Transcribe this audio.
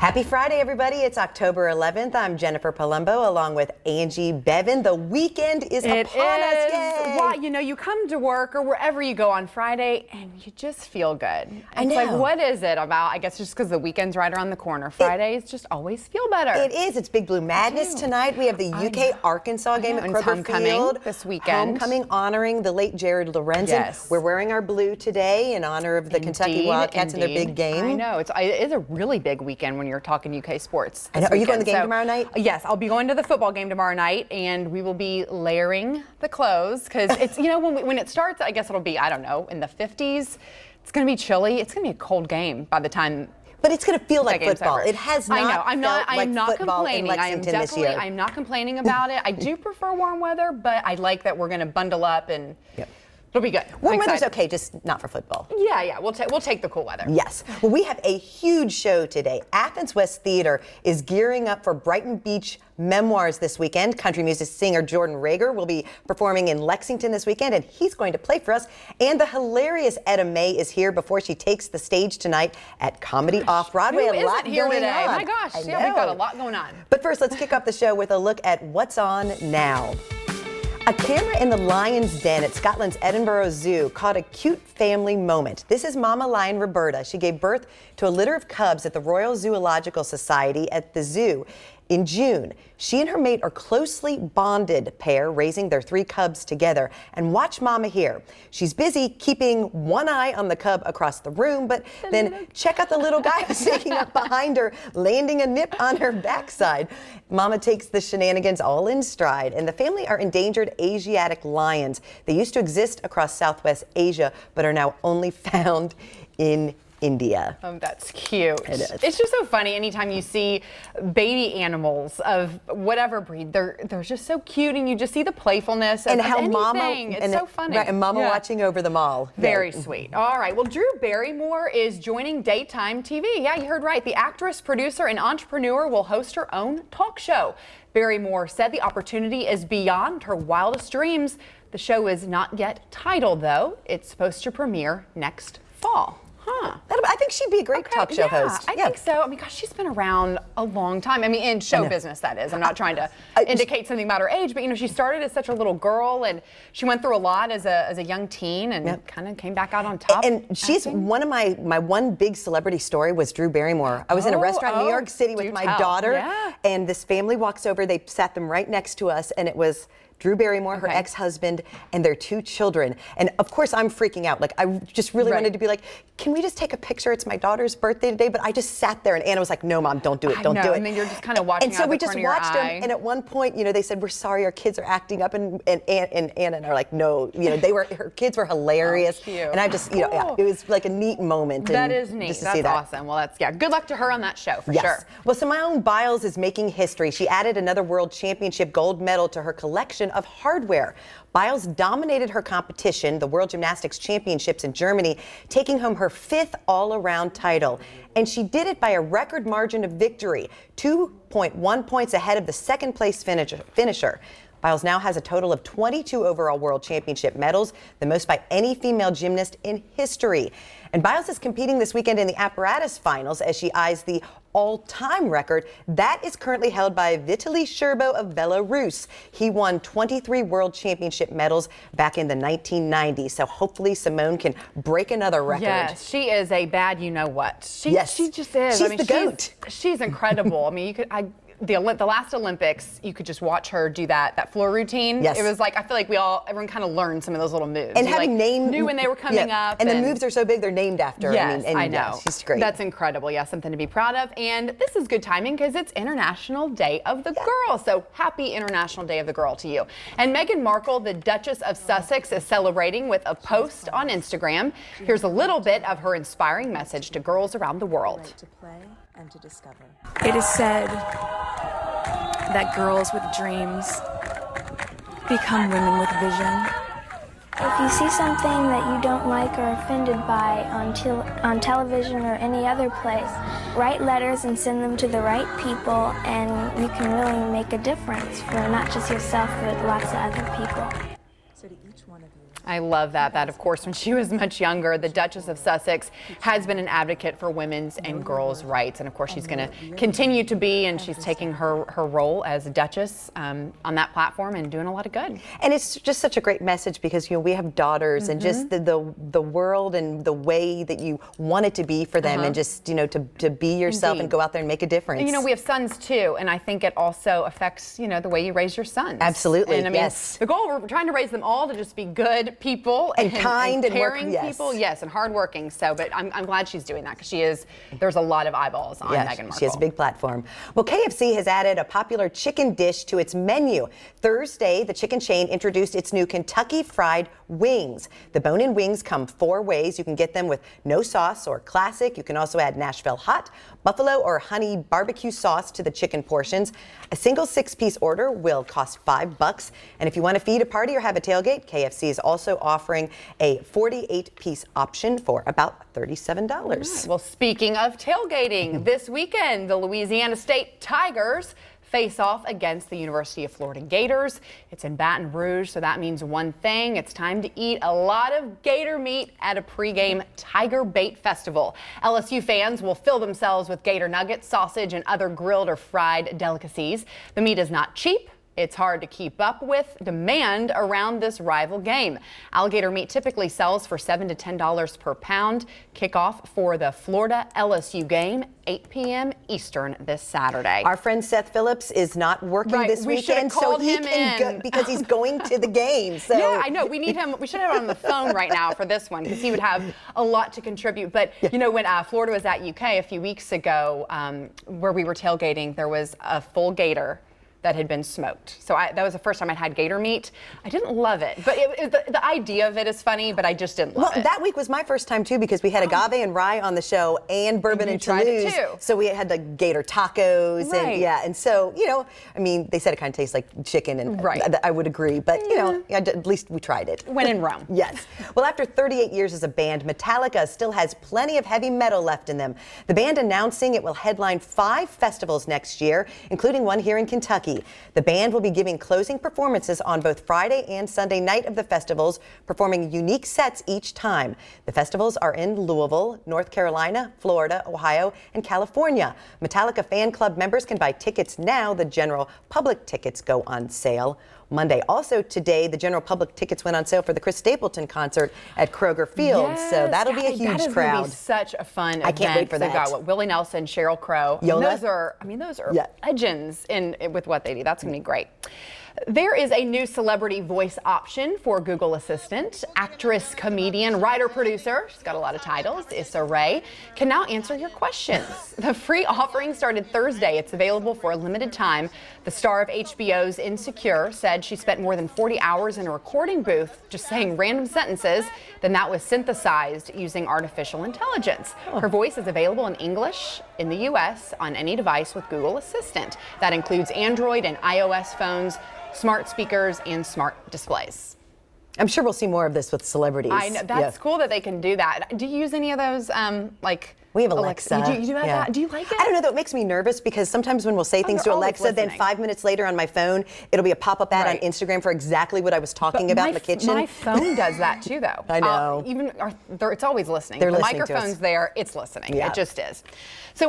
Happy Friday, everybody. It's October 11th. I'm Jennifer Palumbo along with Angie Bevan. The weekend is upon us. Yay! Well, you know, you come to work or wherever you go on Friday and you just feel good. I know. It's like, what is it about? I guess just because the weekend's right around the corner. Fridays just always feel better. It is. It's Big Blue Madness tonight. We have the UK-Arkansas game at Kroger homecoming Field. This weekend. Homecoming honoring the late Jared Lorenzen. Yes. We're wearing our blue today in honor of the Kentucky Wildcats and their big game. I know. It is a really big weekend when you're talking UK sports. I know. Are you going to the game tomorrow night? Yes, I'll be going to the football game tomorrow night, and we will be layering the clothes because it's, you know, when it starts, I guess it'll be, I don't know, in the 50s. It's going to be chilly. It's going to be a cold game by the time. But it's going to feel like football. Over. It has not. I know. I'm not complaining. I'm not complaining about it. I do prefer warm weather, but I like that we're going to bundle up and. Yep. It'll be good. Warm weather's okay, just not for football. Yeah, we'll take the cool weather. Yes. Well, we have a huge show today. Athens West Theater is gearing up for Brighton Beach Memoirs this weekend. Country music singer Jordan Rager will be performing in Lexington this weekend, and he's going to play for us. And the hilarious Etta May is here before she takes the stage tonight at Comedy Off-Broadway. A lot here going today? On. My gosh, yeah, we've got a lot going on. But first, let's kick off the show with a look at what's on now. A camera in the lion's den at Scotland's Edinburgh Zoo caught a cute family moment. This is Mama Lion Roberta. She gave birth to a litter of cubs at the Royal Zoological Society at the zoo in June. She and her mate are closely bonded pair, raising their 3 cubs together. And watch Mama here. She's busy keeping one eye on the cub across the room, but then check out the little guy sneaking up behind her, landing a nip on her backside. Mama takes the shenanigans all in stride, and the family are endangered Asiatic lions. They used to exist across Southwest Asia, but are now only found in India. That's cute. It is. It's just so funny anytime you see baby animals of whatever breed. They're just so cute, and you just see the playfulness and of how anything. Mama It's so funny. Right, and Mama watching over them all. Very sweet. All right. Well, Drew Barrymore is joining daytime TV. Yeah, you heard right. The actress, producer, and entrepreneur will host her own talk show. Barrymore said the opportunity is beyond her wildest dreams. The show is not yet titled, though. It's supposed to premiere next fall. Huh. I think she'd be a great talk show host. I think so. I mean, gosh, she's been around a long time. I mean, in show business, that is. I'm not trying to indicate something about her age, but, you know, she started as such a little girl, and she went through a lot as a young teen and kind of came back out on top. And she's one of my one big celebrity story was Drew Barrymore. I was in a restaurant in New York City with my daughter, and this family walks over. They sat them right next to us, and it was Drew Barrymore, her ex-husband, and their 2 children. And of course, I'm freaking out. Like, I just really wanted to be like, can we just take a picture? It's my daughter's birthday today. But I just sat there, and Anna was like, no, Mom, don't do it. Don't do it. And then you're just kind of watching. And so we just watched them. And at one point, you know, they said, we're sorry, our kids are acting up. And Anna and I are like, no, you know, her kids were hilarious. Oh, cute. And I just, you know, it was like a neat moment. That is neat. That's awesome. Well, good luck to her on that show, for sure. Well, Simone Biles is making history. She added another World Championship gold medal to her collection of hardware. Biles dominated her competition, the World Gymnastics Championships in Germany, taking home her 5th all-around title. And she did it by a record margin of victory, 2.1 points ahead of the second-place finisher. Biles now has a total of 22 overall World Championship medals, the most by any female gymnast in history. And Biles is competing this weekend in the apparatus finals as she eyes the all-time record. That is currently held by Vitaly Sherbo of Belarus. He won 23 World Championship medals back in the 1990s. So hopefully Simone can break another record. Yes, she is a bad you-know-what. She just is. She's the GOAT. She's incredible. I mean, the last Olympics, you could just watch her do that floor routine. Yes. It was like, I feel like everyone kind of learned some of those little moves. And having knew when they were coming up. And the moves are so big, they're named after her. Yes, I know. Yeah, she's great. That's incredible. Yeah, something to be proud of. And this is good timing because it's International Day of the Girl. So happy International Day of the Girl to you. And Meghan Markle, the Duchess of Sussex, is celebrating with a post on Instagram. Here's a little bit of her inspiring message to girls around the world. To play and to discover. It is said that girls with dreams become women with vision. If you see something that you don't like or offended by on television or any other place, write letters and send them to the right people, and you can really make a difference for not just yourself, but lots of other people. So to each one of you, I love that. That, of course, when she was much younger, the Duchess of Sussex has been an advocate for women's and girls' rights. And, of course, she's going to continue to be, and she's taking her role as a Duchess on that platform and doing a lot of good. And it's just such a great message because, we have daughters and just the world and the way that you want it to be for them and just, to be yourself and go out there and make a difference. We have sons, too, and I think it also affects, the way you raise your sons. Absolutely, and, yes. The goal, we're trying to raise them all to just be good people and kind and caring yes. people, yes, and hardworking. So, but I'm glad she's doing that because there's a lot of eyeballs on Meghan Markle. She has a big platform. Well, KFC has added a popular chicken dish to its menu. Thursday, the chicken chain introduced its new Kentucky Fried Wings. The bone-in wings come 4 ways. You can get them with no sauce or classic. You can also add Nashville hot, buffalo or honey barbecue sauce to the chicken portions. A single 6-piece order will cost $5. And if you want to feed a party or have a tailgate, KFC is also offering a 48-piece option for about $37. Right. Well, speaking of tailgating, this weekend, the Louisiana State Tigers face off against the University of Florida Gators. It's in Baton Rouge, so that means one thing. It's time to eat a lot of gator meat at a pregame Tiger Bait Festival. LSU fans will fill themselves with gator nuggets, sausage, and other grilled or fried delicacies. The meat is not cheap. It's hard to keep up with demand around this rival game. Alligator meat typically sells for $7 to $10 per pound. Kickoff for the Florida LSU game, 8 p.m. Eastern this Saturday. Our friend Seth Phillips is not working this weekend, so he can go because he's going to the game. So yeah, I know. We need him. We should have him on the phone right now for this one because he would have a lot to contribute. But when Florida was at UK a few weeks ago, where we were tailgating, there was a full gator that had been smoked. So that was the first time I'd had gator meat. I didn't love it, but the idea of it is funny, but I just didn't love it. Well, that week was my first time too because we had agave and rye on the show and bourbon and Toulouse. So we had the gator tacos and so, they said it kind of tastes like chicken and I would agree, but at least we tried it. When in Rome. Yes. Well, after 38 years as a band, Metallica still has plenty of heavy metal left in them. The band announcing it will headline 5 festivals next year, including one here in Kentucky. The band will be giving closing performances on both Friday and Sunday night of the festivals, performing unique sets each time. The festivals are in Louisville, North Carolina, Florida, Ohio, and California. Metallica fan club members can buy tickets now. The general public tickets go on sale Monday. Also today, the general public tickets went on sale for the Chris Stapleton concert at Kroger Field. Yes, so that'll be a huge that is crowd. Gonna be such a fun event. I can't wait for that. They've got Willie Nelson, Sheryl Crow. Yola? Those are legends with what they do. That's going to be great. There is a new celebrity voice option for Google Assistant. Actress, comedian, writer, producer, she's got a lot of titles, Issa Rae, can now answer your questions. The free offering started Thursday. It's available for a limited time. The star of HBO's Insecure said she spent more than 40 hours in a recording booth just saying random sentences. Then that was synthesized using artificial intelligence. Her voice is available in English in the U.S. on any device with Google Assistant. That includes Android and iOS phones, smart speakers, and smart displays. I'm sure we'll see more of this with celebrities. I know, that's cool that they can do that. Do you use any of those, We have Alexa. You do have that? Do you like it? I don't know, though. It makes me nervous because sometimes when we'll say things to Alexa, then 5 minutes later on my phone, it'll be a pop-up ad on Instagram for exactly what I was talking about in the kitchen. My phone does that too, though. I know. It's always listening. They're the listening to us. microphone's there. It's listening. Yeah. It just is. So